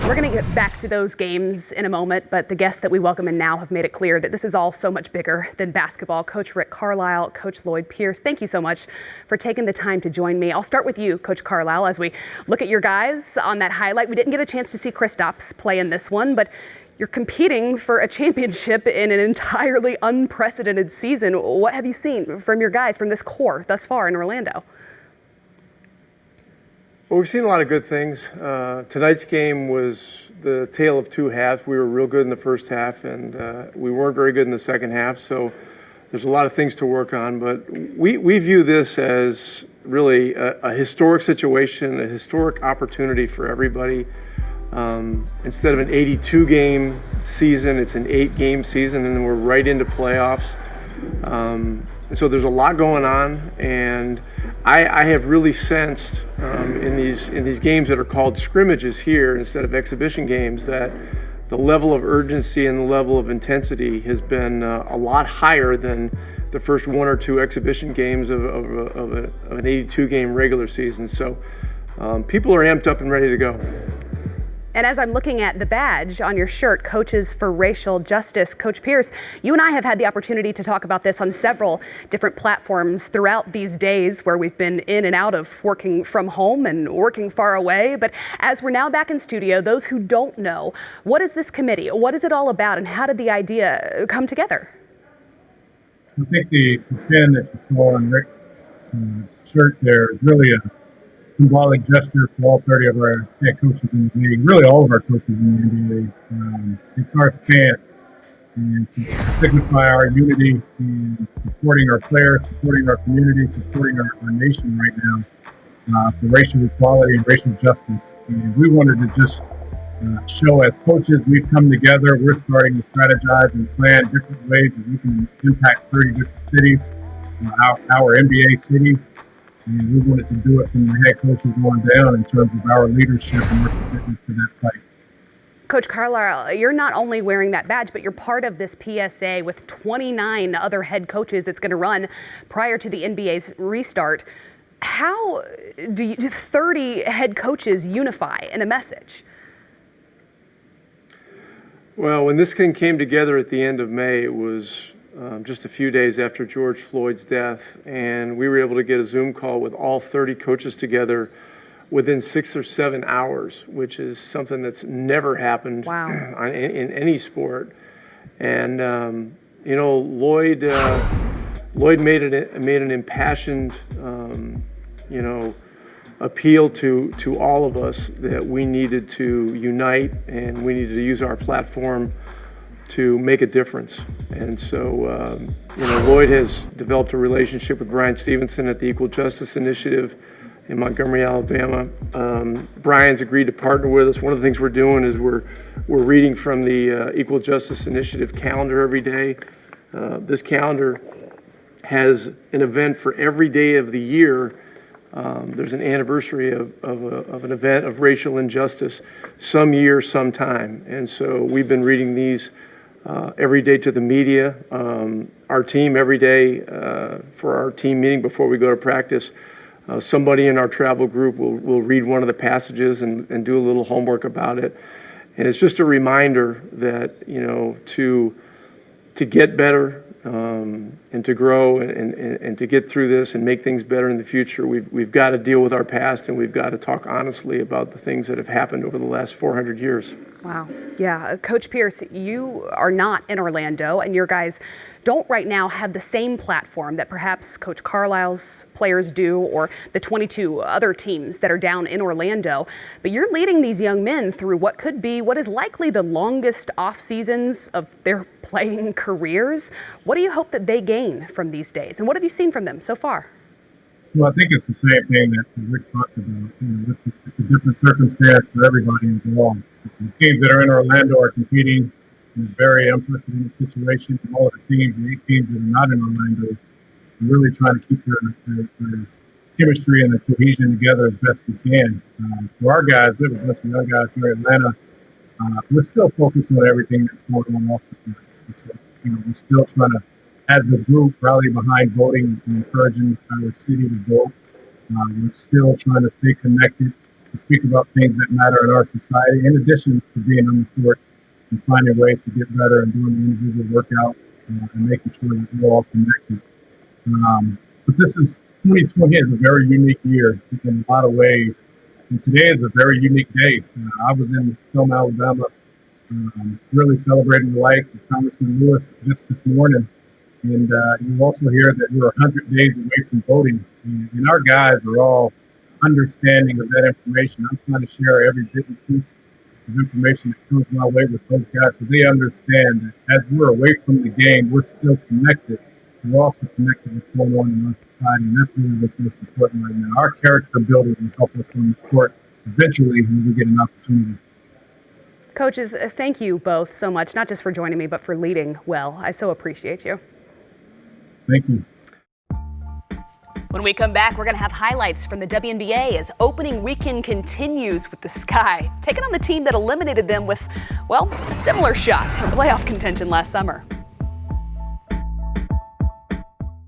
We're going to get back to those games in a moment, but the guests that we welcome in now have made it clear that this is all so much bigger than basketball. Coach Rick Carlisle, Coach Lloyd Pierce, thank you so much for taking the time to join me. I'll start with you, Coach Carlisle, as we look at your guys on that highlight. We didn't get a chance to see Kristaps play in this one, but you're competing for a championship in an entirely unprecedented season. What have you seen from your guys, from this core thus far in Orlando? Well, we've seen a lot of good things. Tonight's game was the tale of two halves. We were real good in the first half, and we weren't very good in the second half. So there's a lot of things to work on. But we view this as really a historic situation, a historic opportunity for everybody. Instead of an 82-game season, it's an 8-game season, and then we're right into playoffs. And so there's a lot going on, and I have really sensed in these games that are called scrimmages here instead of exhibition games that the level of urgency and the level of intensity has been a lot higher than the first one or two exhibition games of an 82-game regular season. So people are amped up and ready to go. And as I'm looking at the badge on your shirt, Coaches for Racial Justice, Coach Pierce, you and I have had the opportunity to talk about this on several different platforms throughout these days where we've been in and out of working from home and working far away. But as we're now back in studio, those who don't know, what is this committee? What is it all about, and how did the idea come together? I think the pin that you saw on Rick's shirt there is really a symbolic gesture for all 30 of our head coaches in the league, really all of our coaches in the NBA. It's our stance and to signify our unity in supporting our players, supporting our community, supporting our nation right now for racial equality and racial justice. And we wanted to just show as coaches we've come together, we're starting to strategize and plan different ways that we can impact 30 different cities, our NBA cities. And we wanted to do it from the head coaches on down in terms of our leadership and our commitment to that fight. Coach Carlisle, you're not only wearing that badge, but you're part of this PSA with 29 other head coaches that's going to run prior to the NBA's restart. How do 30 head coaches unify in a message? Well, when this thing came together at the end of May, it was just a few days after George Floyd's death, and we were able to get a Zoom call with all 30 coaches together within 6 or 7 hours, which is something that's never happened in any sport. And Lloyd made an impassioned appeal to all of us that we needed to unite and we needed to use our platform to make a difference. And so, Lloyd has developed a relationship with Brian Stevenson at the Equal Justice Initiative in Montgomery, Alabama. Brian's agreed to partner with us. One of the things we're doing is we're reading from the Equal Justice Initiative calendar every day. This calendar has an event for every day of the year. There's an anniversary of an event of racial injustice some year, sometime. And so we've been reading these every day to the media. Our team every day for our team meeting before we go to practice, somebody in our travel group will read one of the passages and do a little homework about it. And it's just a reminder that, to get better and to grow and to get through this and make things better in the future, we've got to deal with our past, and we've got to talk honestly about the things that have happened over the last 400 years. Wow. Yeah. Coach Pierce, you are not in Orlando, and your guys don't right now have the same platform that perhaps Coach Carlisle's players do, or the 22 other teams that are down in Orlando. But you're leading these young men through what is likely the longest off seasons of their playing careers. What do you hope that they gain from these days, and what have you seen from them so far? Well, I think it's the same thing that Rick talked about. It's a different circumstance for everybody involved. The teams that are in Orlando are competing in a very unprecedented situation. All of the 8 teams that are not in Orlando, are really trying to keep their chemistry and the cohesion together as best we can. For our guys, we have a bunch of young guys here in Atlanta. We're still focused on everything that's going on off the field. So, we're still trying to, as a group, rally behind voting and encouraging our city to vote. We're still trying to stay connected to speak about things that matter in our society, in addition to being on the court and finding ways to get better and doing the individual workout and making sure that we're all connected. But 2020 is a very unique year in a lot of ways. And today is a very unique day. I was in Selma, Alabama, really celebrating the life of Congressman Lewis just this morning. And you also hear that we're 100 days away from voting. And our guys are all understanding of that information. I'm trying to share every bit and piece of information that comes my way with those guys so they understand that as we're away from the game, we're still connected. We're also connected to what's going on in our society, and that's really what's most important right now. Our character building will help us on the court eventually when we get an opportunity. Coaches, thank you both so much, not just for joining me, but for leading well. I so appreciate you. Thank you. When we come back, we're going to have highlights from the WNBA as opening weekend continues with the Sky taking on the team that eliminated them with, well, a similar shot for playoff contention last summer.